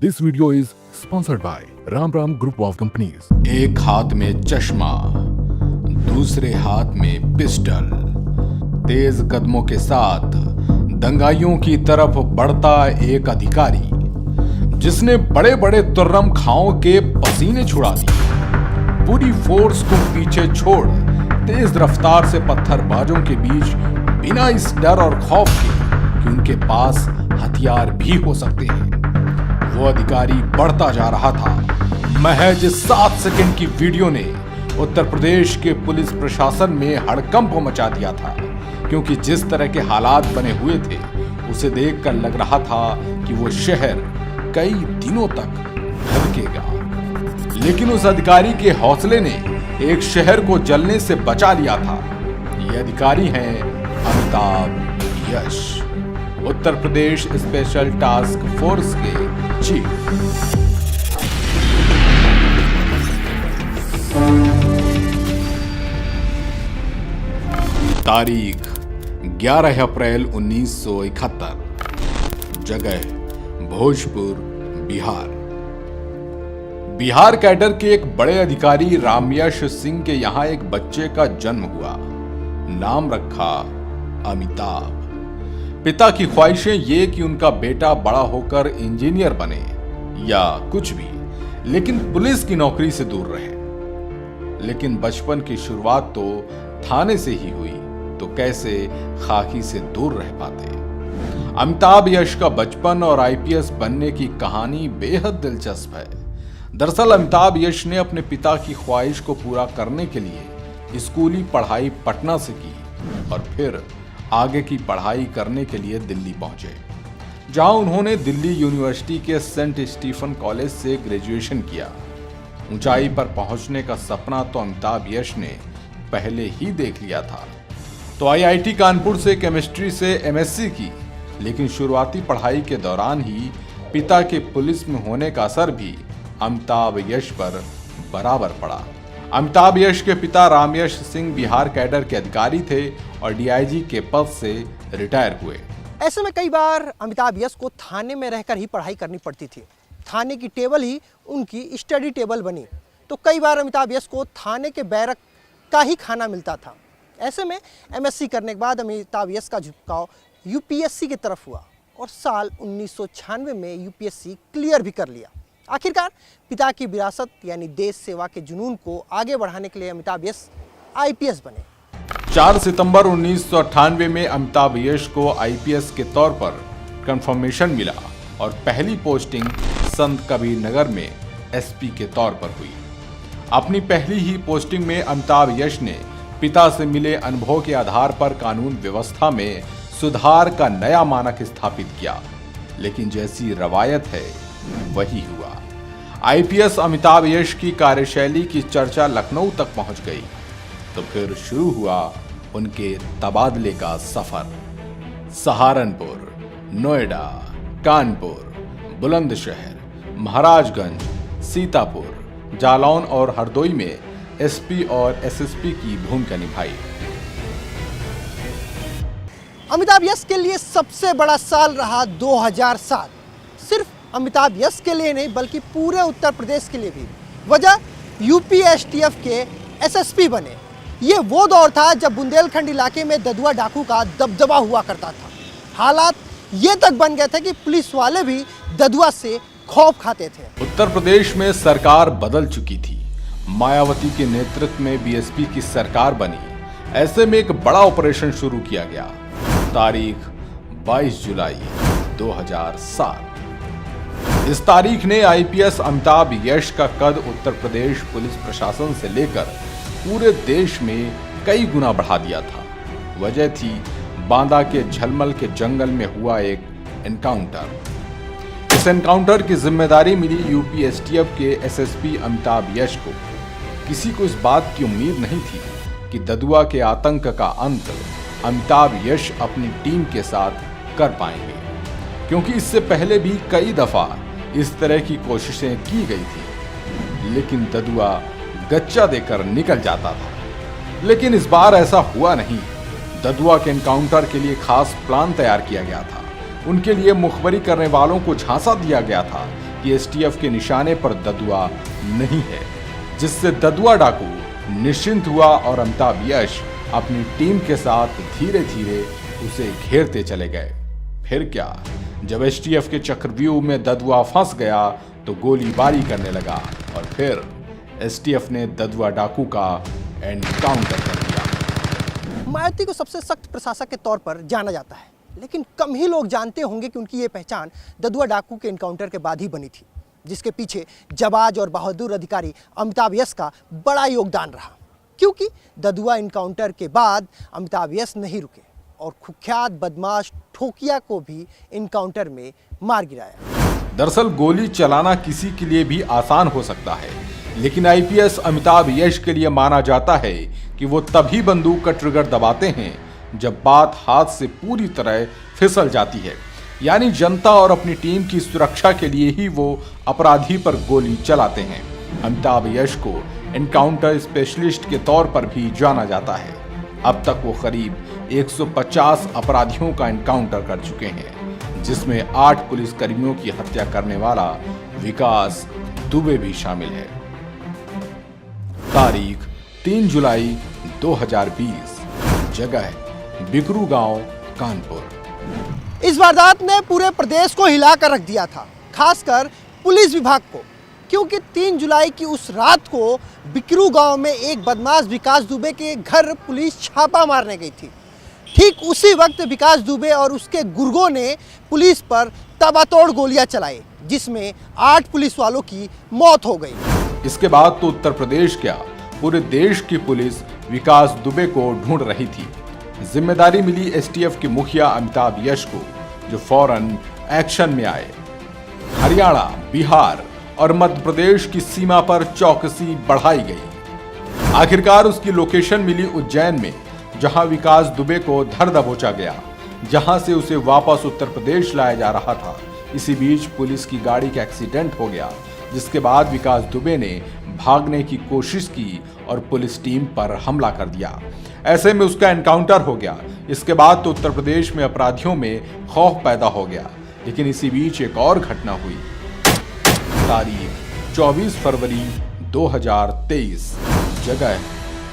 This video is sponsored by Ram Ram Group of Companies. एक हाथ में चश्मा, दूसरे हाथ में पिस्टल, तेज कदमों के साथ दंगाइयों की तरफ बढ़ता एक अधिकारी, जिसने बड़े बड़े तुर्रम खाओं के पसीने छुड़ा दिए। पूरी फोर्स को पीछे छोड़ तेज रफ्तार से पत्थरबाजों के बीच बिना इस डर और खौफ के कि उनके पास हथियार भी हो सकते हैं, वो अधिकारी बढ़ता जा रहा था। महज 7 सेकंड की वीडियो ने उत्तर प्रदेश के पुलिस प्रशासन में हड़कंप मचा दिया था, क्योंकि जिस तरह के हालात बने हुए थे उसे देखकर लग रहा था कि वो शहर कई दिनों तक धड़केगा। लेकिन उस अधिकारी के हौसले ने एक शहर को जलने से बचा लिया था। ये अधिकारी हैं अमिताभ यश, Uttar Pradesh special task force के चीफ। तारीख 11 अप्रैल 1971, जगह भोजपुर, बिहार। बिहार कैडर के एक बड़े अधिकारी रामयश सिंह के यहां एक बच्चे का जन्म हुआ। नाम रखा अमिताभ। पिता की ख्वाहिशें ये कि उनका बेटा बड़ा होकर इंजीनियर बने या कुछ भी, लेकिन पुलिस की नौकरी से दूर रहे। लेकिन बचपन की शुरुआत तो थाने से ही हुई, तो कैसे खाकी से दूर रह पाते। अमिताभ यश का बचपन और आईपीएस बनने की कहानी बेहद दिलचस्प है। दरअसल अमिताभ यश ने अपने पिता की ख्वाहिश को पूरा करने के लिए स्कूली पढ़ाई पटना से की और फिर आगे की पढ़ाई करने के लिए दिल्ली पहुंचे, जहां उन्होंने दिल्ली यूनिवर्सिटी के सेंट स्टीफन कॉलेज से ग्रेजुएशन किया। ऊंचाई पर पहुंचने का सपना तो अमिताभ यश ने पहले ही देख लिया था, तो आईआईटी कानपुर से केमिस्ट्री से एमएससी की। लेकिन शुरुआती पढ़ाई के दौरान ही पिता के पुलिस में होने का असर भी अमिताभ यश पर बराबर पड़ा। अमिताभ यश के पिता रामयश सिंह बिहार कैडर के अधिकारी थे और डीआईजी के पद से रिटायर हुए। ऐसे में कई बार अमिताभ यश को थाने में रहकर ही पढ़ाई करनी पड़ती थी। थाने की टेबल ही उनकी स्टडी टेबल बनी, तो कई बार अमिताभ यश को थाने के बैरक का ही खाना मिलता था। ऐसे में एमएससी करने के बाद अमिताभ यश का झुकाव यूपीएससी की तरफ हुआ और साल 1996 में यूपीएससी क्लियर भी कर लिया। आखिरकार पिता की विरासत यानी देश सेवा के जुनून को आगे बढ़ाने के लिए अमिताभ यश आईपीएस बने। 4 सितंबर 1998 में अमिताभ यश को आईपीएस के तौर पर कंफर्मेशन मिला और पहली पोस्टिंग संत कबीर नगर में एसपी के तौर पर हुई। अपनी पहली ही पोस्टिंग में अमिताभ यश ने पिता से मिले अनुभव के आधार पर कानून व्यवस्था में सुधार का नया मानक स्थापित किया। लेकिन जैसी रवायत है वही हुआ। आईपीएस अमिताभ यश की कार्यशैली की चर्चा लखनऊ तक पहुंच गई, तो फिर शुरू हुआ उनके तबादले का सफर। सहारनपुर, नोएडा, कानपुर, बुलंदशहर, महाराजगंज, सीतापुर, जालौन और हरदोई में एसपी और एसएसपी की भूमिका निभाई। अमिताभ यश के लिए सबसे बड़ा साल रहा 2007। सिर्फ अमिताभ यश के लिए नहीं बल्कि पूरे उत्तर प्रदेश के लिए भी। वजह यूपी एसटीएफ के एसएसपी बने। ये वो दौर था जब बुंदेलखंड इलाके में ददुआ डाकू का दबदबा हुआ करता था। हालात ये तक बन गए थे कि पुलिस वाले भी ददुआ से खौफ खाते थे। उत्तर प्रदेश में सरकार बदल चुकी थी। मायावती के नेतृत्व में बीएसपी की सरकार बनी। ऐसे में एक बड़ा ऑपरेशन शुरू किया गया। तारीख 22 जुलाई 2007। इस तारीख ने आईपीएस अमिताभ यश का कद उत्तर प्रदेश पुलिस प्रशासन से लेकर पूरे देश में कई गुना बढ़ा दिया था। वजह थी बांदा के झलमल के जंगल में हुआ एक एनकाउंटर। इस एनकाउंटर की जिम्मेदारी मिली यूपी एसटीएफ के एसएसपी अमिताभ यश को। किसी को इस बात की उम्मीद नहीं थी कि ददुआ के आतंक का अंत अमिताभ यश अपनी टीम के साथ कर पाएंगे, क्योंकि इससे पहले भी कई दफा इस तरह की कोशिशें की गई थी, लेकिन ददुआ गच्चा देकर निकल जाता था। लेकिन इस बार ऐसा हुआ नहीं। ददुआ के एनकाउंटर के लिए खास प्लान तैयार किया गया था। उनके लिए मुखबरी करने वालों को झांसा दिया गया था कि एसटीएफ के निशाने पर ददुआ नहीं है, जिससे ददुआ डाकू निश्चिंत हुआ और अमिताभ यश अपनी टीम के साथ धीरे धीरे उसे घेरते चले गए। फिर क्या, जब एसटीएफ के चक्रव्यूह में ददुआ फंस गया तो गोलीबारी करने लगा और फिर एसटीएफ ने ददुआ डाकू का एनकाउंटर कर दिया। मायावती को सबसे सख्त प्रशासक के तौर पर जाना जाता है, लेकिन कम ही लोग जानते होंगे कि उनकी ये पहचान ददुआ डाकू के एनकाउंटर के बाद ही बनी थी, जिसके पीछे जाबाज और बहादुर अधिकारी अमिताभ यश का बड़ा योगदान रहा। क्योंकि ददुआ एनकाउंटर के बाद अमिताभ यश नहीं रुके और कुख्यात बदमाश ठोकिया को भी एनकाउंटर में मार गिराया। दरअसल गोली चलाना किसी के लिए भी आसान हो सकता है, लेकिन आईपीएस अमिताभ यश के लिए माना जाता है कि वो तभी बंदूक का ट्रिगर दबाते हैं जब बात हाथ से पूरी तरह फिसल जाती है, यानी जनता और अपनी टीम की सुरक्षा के लिए ही वो अपराधी पर गोली चलाते हैं। अमिताभ यश को एनकाउंटर स्पेशलिस्ट के तौर पर भी जाना जाता है। अब तक वो करीब 150 अपराधियों का एनकाउंटर कर चुके हैं, जिसमें 8 पुलिसकर्मियों की हत्या करने वाला विकास दुबे भी शामिल है। तारीख 3 जुलाई 2020, जगह बिकरू गांव, कानपुर। इस वारदात ने पूरे प्रदेश को हिलाकर रख दिया था, खासकर पुलिस विभाग को, क्योंकि 3 जुलाई की उस रात को बिकरू गांव में एक बदमाश विकास दुबे के घर पुलिस छापा मारने गई थी। ठीक उसी वक्त विकास दुबे और उसके गुर्गों ने पुलिस पर ताबड़तोड़ गोलियां चलाई, जिसमें 8 पुलिस वालों की मौत हो गई। इसके बाद तो उत्तर प्रदेश क्या, पूरे देश की पुलिस विकास दुबे को ढूंढ रही थी। जिम्मेदारी मिली एसटीएफ के मुखिया अमिताभ यश को, जो फौरन एक्शन में आए। हरियाणा, बिहार और मध्य प्रदेश की सीमा पर चौकसी बढ़ाई गई। आखिरकार उसकी लोकेशन मिली उज्जैन में, जहां विकास दुबे को धर दबोचा गया, जहां से उसे वापस उत्तर प्रदेश लाया जा रहा था। इसी बीच पुलिस की गाड़ी का एक्सीडेंट हो गया, जिसके बाद विकास दुबे ने भागने की कोशिश की और पुलिस टीम पर हमला कर दिया। ऐसे में उसका एनकाउंटर हो गया। इसके बाद तो उत्तर प्रदेश में अपराधियों में खौफ पैदा हो गया। लेकिन इसी बीच एक और घटना हुई। तारीख 24 फरवरी 2023, जगह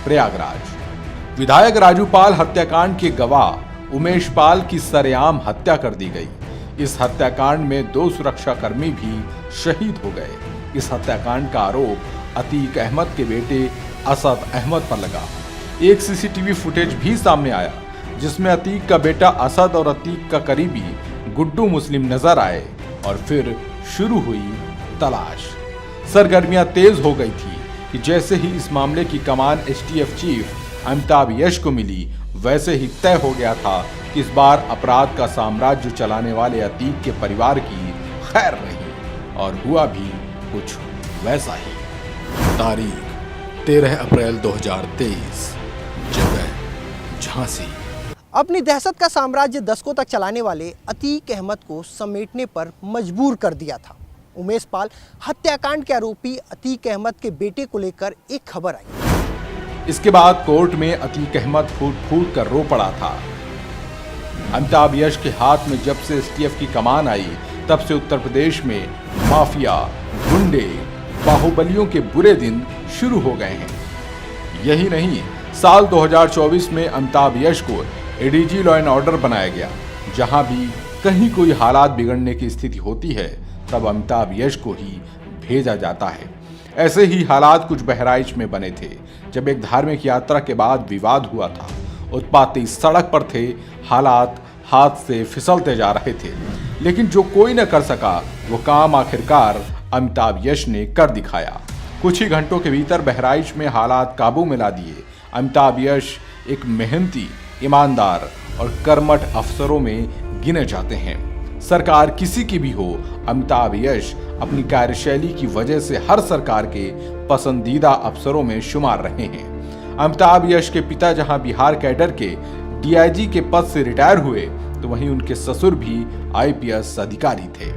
प्रयागराज। विधायक राजू पाल हत्याकांड के गवाह उमेश पाल की सरेआम हत्या कर दी गई। इस हत्याकांड में 2 सुरक्षाकर्मी भी शहीद हो गए। इस हत्याकांड का आरोप अतीक अहमद के बेटे असद अहमद पर लगा। एक सीसीटीवी फुटेज भी सामने आया, जिसमें अतीक का बेटा असद और अतीक का करीबी गुड्डू मुस्लिम नजर आए और फिर शुरू हुई तलाश। सरगर्मियां तेज हो गई थी कि जैसे ही इस मामले की कमान एसटीएफ चीफ अमिताभ यश को मिली, वैसे ही तय हो गया था कि इस बार अपराध का साम्राज्य चलाने वाले अतीक के परिवार की खैर नहीं, और हुआ भी कुछ वैसा ही। तारीख 13 अप्रैल 2023, जगह झांसी। अपनी दहशत का साम्राज्य दशकों तक चलाने वाले अतीक अहमद को समेटने पर मजबूर कर दिया था। उमेश पाल हत्याकांड के आरोपी अतीक अहमद के बेटे को लेकर एक खबर आई। इसके बाद कोर्ट में अतीक अहमद फूट फूट कर रो पड़ा था। अमिताभ यश के हाथ में जब से एसटीएफ की कमान आई, तब से उत्तर प्रदेश में माफिया, गुंडे, बाहुबलियों के बुरे दिन शुरू हो गए हैं। यही नहीं, साल 2024 में अमिताभ यश को एडीजी लॉ एंड ऑर्डर बनाया गया। जहां भी कहीं कोई हालात बिगड़ने की स्थिति होती है, तब अमिताभ यश को ही भेजा जाता है। ऐसे ही हालात कुछ बहराइच में बने थे, जब एक धार्मिक यात्रा के बाद विवाद हुआ था। उत्पाती सड़क पर थे, हालात हाथ से फिसलते जा रहे थे, लेकिन जो कोई न कर सका वो काम आखिरकार अमिताभ यश ने कर दिखाया। कुछ ही घंटों के भीतर बहराइच में हालात काबू में ला दिए। अमिताभ यश एक मेहनती, ईमानदार और कर्मठ अफसरों में गिने जाते हैं। सरकार किसी की भी हो, अमिताभ यश अपनी कार्यशैली की वजह से हर सरकार के पसंदीदा अफसरों में शुमार रहे हैं। अमिताभ यश के पिता जहां बिहार कैडर के डीआईजी के पद से रिटायर हुए, तो वहीं उनके ससुर भी आईपीएस अधिकारी थे।